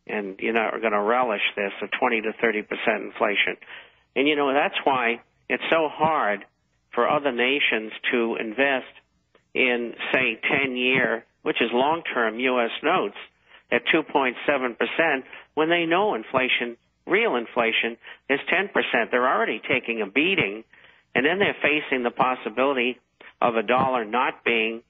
and you're not going to relish this of 20 to 30% inflation. And, you know, that's why it's so hard for other nations to invest in, say, 10-year, which is long-term U.S. notes at 2.7% when they know inflation, real inflation, is 10%. They're already taking a beating, and then they're facing the possibility of a dollar not being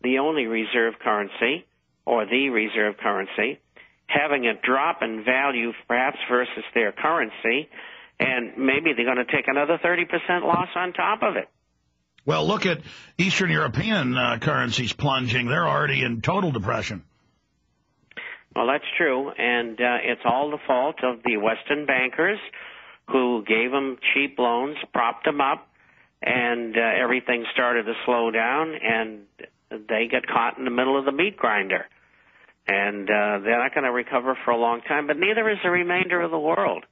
the only reserve currency or the reserve currency, having a drop in value perhaps versus their currency, and maybe they're going to take another 30% loss on top of it. Well, look at Eastern European currencies plunging. They're already in total depression. Well, that's true, and it's all the fault of the Western bankers who gave them cheap loans, propped them up, and everything started to slow down, and they got caught in the middle of the meat grinder. And they're not going to recover for a long time, but neither is the remainder of the world.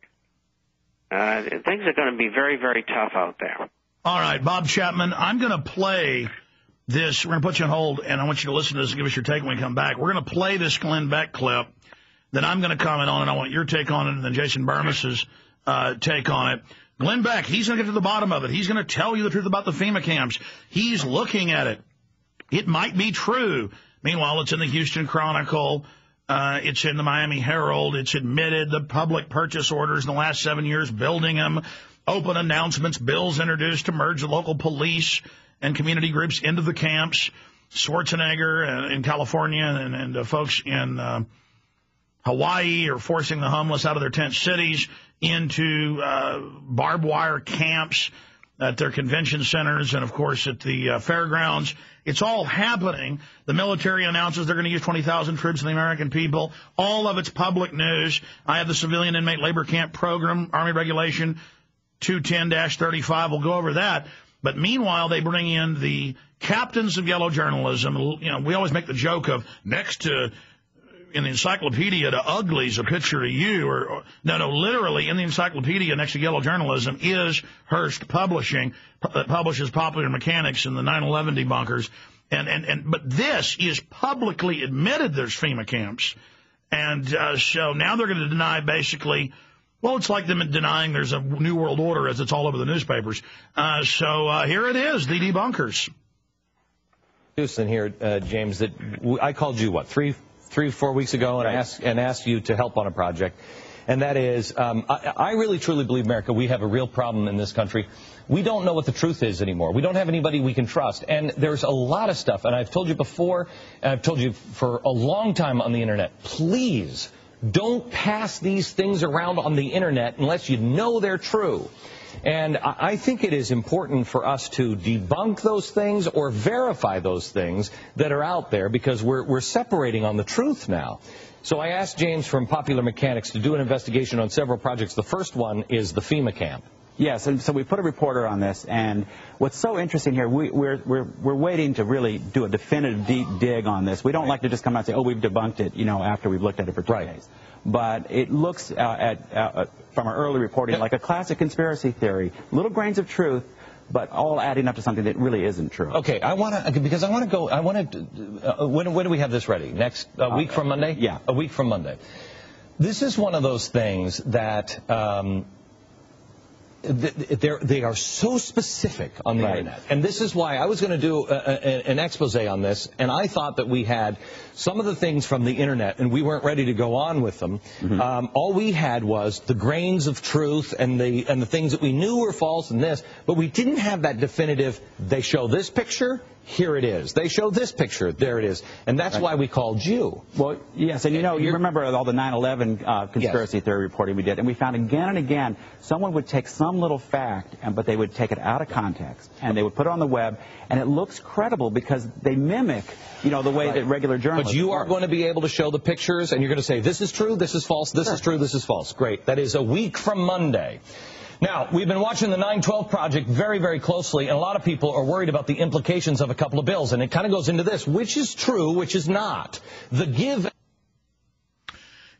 Things are going to be very, very tough out there. All right, Bob Chapman, I'm going to play this. We're going to put you on hold, and I want you to listen to this and give us your take when we come back. We're going to play this Glenn Beck clip, then I'm going to comment on it. I want your take on it, and then Jason Bermas's take on it. Glenn Beck, he's going to get to the bottom of it. He's going to tell you the truth about the FEMA camps. He's looking at it. It might be true. Meanwhile, it's in the Houston Chronicle. It's in the Miami Herald. It's admitted the public purchase orders in the last 7 years, building them, open announcements, bills introduced to merge the local police and community groups into the camps. Schwarzenegger in California and folks in Hawaii are forcing the homeless out of their tent cities into barbed wire camps at their convention centers and, of course, at the fairgrounds. It's all happening. The military announces they're going to use 20,000 troops in the American people. All of it's public news. I have the Civilian Inmate Labor Camp Program, Army Regulation 210-35. We'll go over that. But meanwhile, they bring in the captains of yellow journalism. You know, we always make the joke of next to in the encyclopedia to Uglies, a picture of you. No, literally in the encyclopedia next to yellow journalism is Hearst Publishing that publishes Popular Mechanics and the 9/11 debunkers. But this is publicly admitted there's FEMA camps. And so now they're going to deny basically, well, it's like them denying there's a New World Order as it's all over the newspapers. So here it is, the debunkers. Houston here, James, that I called you, what, 3-4 weeks ago and asked you to help on a project. And that is, I really truly believe, America, we have a real problem in this country. We don't know what the truth is anymore. We don't have anybody we can trust. And there's a lot of stuff, and I've told you before, and I've told you for a long time on the Internet, please don't pass these things around on the Internet unless you know they're true. And I think it is important for us to debunk those things or verify those things that are out there because we're separating on the truth now. So I asked James from Popular Mechanics to do an investigation on several projects. The first one is the FEMA camp. Yes, and so we put a reporter on this, and what's so interesting here, we're waiting to really do a definitive deep dig on this. We don't like to just come out and say, oh, we've debunked it, you know, after we've looked at it for 2 days. But it looks from our early reporting like a classic conspiracy theory, little grains of truth, but all adding up to something that really isn't true. Okay, when do we have this ready? Next week from Monday? Yeah. A week from Monday. This is one of those things that they are so specific on the Internet. And this is why I was going to do an expose on this, and I thought that we had some of the things from the Internet, and we weren't ready to go on with them. All we had was the grains of truth and the things that we knew were false and this, but we didn't have that definitive, they show this picture, here it is. They show this picture, there it is. And that's why we called you. Well, yes, and you know, you remember all the 9/11 conspiracy theory reporting we did, and we found again and again, someone would take some little fact, but they would take it out of context, and they would put it on the web, and it looks credible because they mimic, you know, the way that regular journalists But you are going to be able to show the pictures, and you're going to say, this is true, this is false, this is true, this is false. Great. That is a week from Monday. Now, we've been watching the 9/12 Project very, very closely, and a lot of people are worried about the implications of a couple of bills, and it kind of goes into this. Which is true, which is not? The GIVE...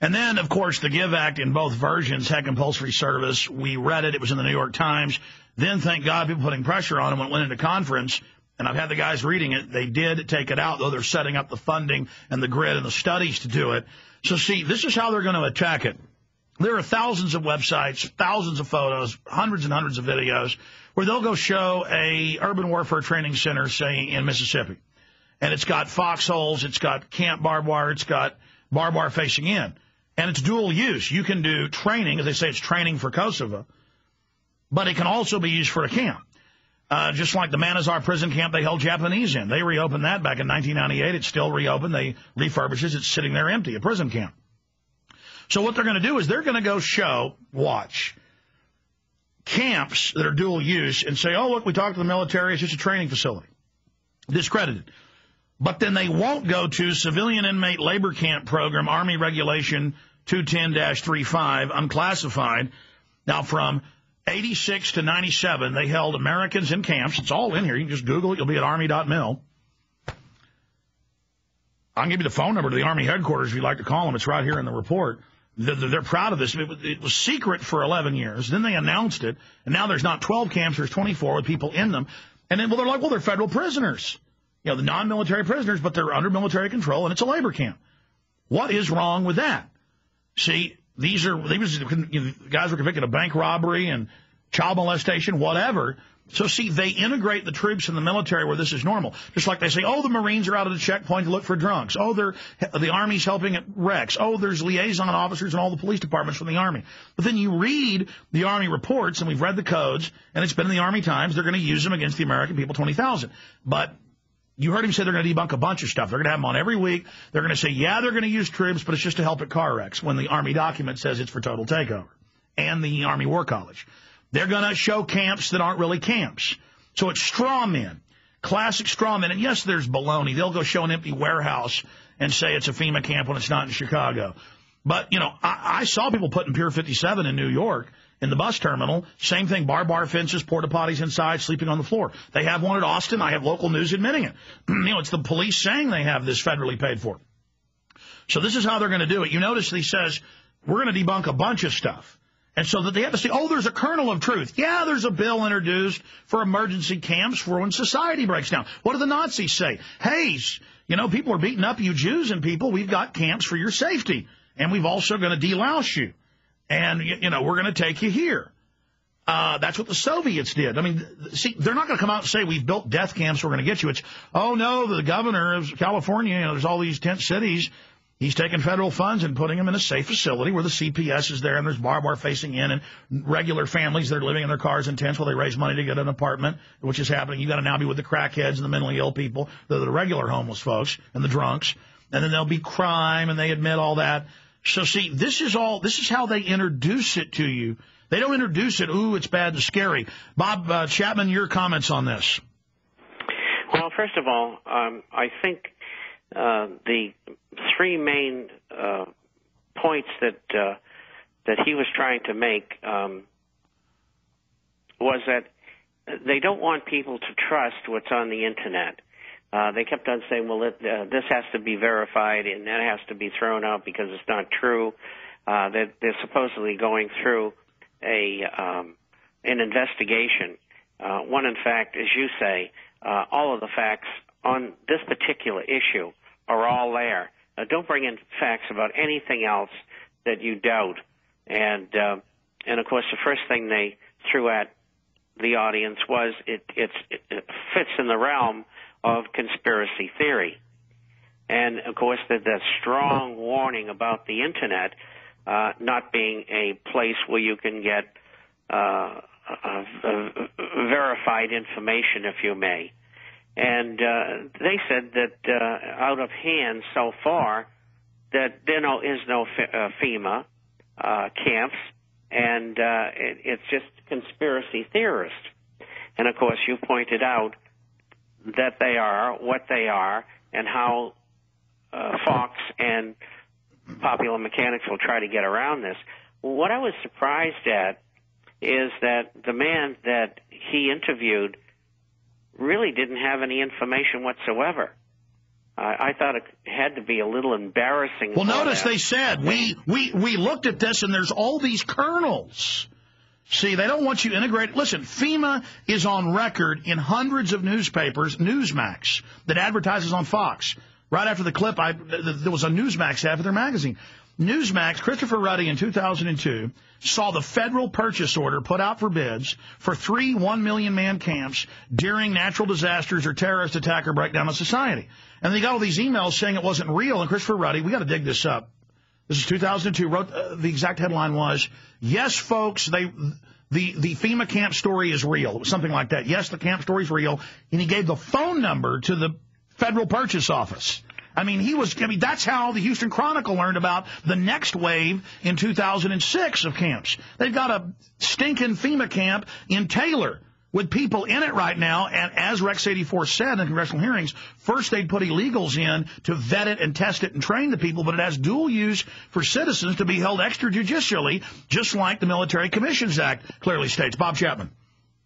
And then, of course, the GIVE Act in both versions had compulsory service. We read it. It was in the New York Times. Then, thank God, people putting pressure on them when it went into conference. and I've had the guys reading it, they did take it out, though they're setting up the funding and the grid and the studies to do it. So, see, this is how they're going to attack it. There are thousands of websites, thousands of photos, hundreds and hundreds of videos where they'll go show a urban warfare training center, say, in Mississippi. And it's got foxholes, it's got camp barbed wire, it's got barbed wire facing in. And it's dual use. You can do training, as they say, it's training for Kosovo, but it can also be used for a camp. Just like the Manazar prison camp they held Japanese in. They reopened that back in 1998. It's still reopened. They refurbish it. It's sitting there empty, a prison camp. So what they're going to do is they're going to go watch camps that are dual use and say, oh, look, we talked to the military. It's just a training facility. Discredited. But then they won't go to Civilian Inmate Labor Camp Program, Army Regulation 210-35, unclassified. Now, from 86 to 97, they held Americans in camps. It's all in here. You can just Google it. You'll be at army.mil. I'll give you the phone number to the Army headquarters if you'd like to call them. It's right here in the report. They're proud of this. It was secret for 11 years. Then they announced it, and now there's not 12 camps. There's 24 with people in them. And then, they're like, they're federal prisoners. You know, the non-military prisoners, but they're under military control, and it's a labor camp. What is wrong with that? See, these guys were convicted of bank robbery and child molestation, whatever. So, see, they integrate the troops in the military where this is normal. Just like they say, oh, the Marines are out at the checkpoint to look for drunks. Oh, the Army's helping at wrecks. Oh, there's liaison officers in all the police departments from the Army. But then you read the Army reports, and we've read the codes, and it's been in the Army Times. They're going to use them against the American people, 20,000. But you heard him say they're going to debunk a bunch of stuff. They're going to have them on every week. They're going to say, yeah, they're going to use troops, but it's just to help at car wrecks, when the Army document says it's for total takeover, and the Army War College. They're going to show camps that aren't really camps. So it's straw men, classic straw men. And, yes, there's baloney. They'll go show an empty warehouse and say it's a FEMA camp when it's not in Chicago. But, you know, I saw people putting Pier 57 in New York in the bus terminal. Same thing, barbed wire fences, porta potties inside, sleeping on the floor. They have one at Austin. I have local news admitting it. You know, it's the police saying they have this federally paid for. So this is how they're going to do it. You notice he says, we're going to debunk a bunch of stuff. And so that they have to say, oh, there's a kernel of truth. Yeah, there's a bill introduced for emergency camps for when society breaks down. What do the Nazis say? Hey, you know, people are beating up you Jews and people. We've got camps for your safety. And we've also going to delouse you. And, you know, we're going to take you here. That's what the Soviets did. I mean, see, they're not going to come out and say we've built death camps, we're going to get you. It's, oh, no, the governor of California, you know, there's all these tent cities. He's taking federal funds and putting them in a safe facility where the CPS is there and there's barbed wire facing in and regular families that are living in their cars in tents while they raise money to get an apartment, which is happening. You got to now be with the crackheads and the mentally ill people, the regular homeless folks and the drunks. And then there'll be crime, and they admit all that. So, see, this is how they introduce it to you. They don't introduce it, ooh, it's bad and scary. Bob Chapman, your comments on this? Well, first of all, I think the three main points that he was trying to make was that they don't want people to trust what's on the Internet. They kept on saying, well, this has to be verified and that has to be thrown out because it's not true. They're supposedly going through an investigation. One, in fact, as you say, all of the facts on this particular issue are all there. Don't bring in facts about anything else that you doubt. And of course, the first thing they threw at the audience was it fits in the realm of conspiracy theory. And, of course, the strong warning about the Internet not being a place where you can get verified information, if you may. And they said that out of hand so far that there is no FEMA camps, and it's just conspiracy theorists. And, of course, you pointed out that they are what they are and how Fox and Popular Mechanics will try to get around this. What I was surprised at is that the man that he interviewed really didn't have any information whatsoever. I thought it had to be a little embarrassing. Well, notice they said, we looked at this and there's all these kernels. See, they don't want you integrated. Listen, FEMA is on record in hundreds of newspapers, Newsmax, that advertises on Fox. Right after the clip, there was a Newsmax ad for their magazine. Newsmax, Christopher Ruddy in 2002, saw the federal purchase order put out for bids for 3 1-million-man camps during natural disasters or terrorist attack or breakdown of society. And they got all these emails saying it wasn't real. And Christopher Ruddy, we got to dig this up. This is 2002, wrote, the exact headline was, yes, folks, the FEMA camp story is real. It was something like that. Yes, the camp story is real. And he gave the phone number to the Federal Purchase Office. I mean, that's how the Houston Chronicle learned about the next wave in 2006 of camps. They've got a stinking FEMA camp in Taylor with people in it right now. And as Rex 84 said in congressional hearings, first they'd put illegals in to vet it and test it and train the people, but it has dual use for citizens to be held extrajudicially, just like the Military Commissions Act clearly states. Bob Chapman.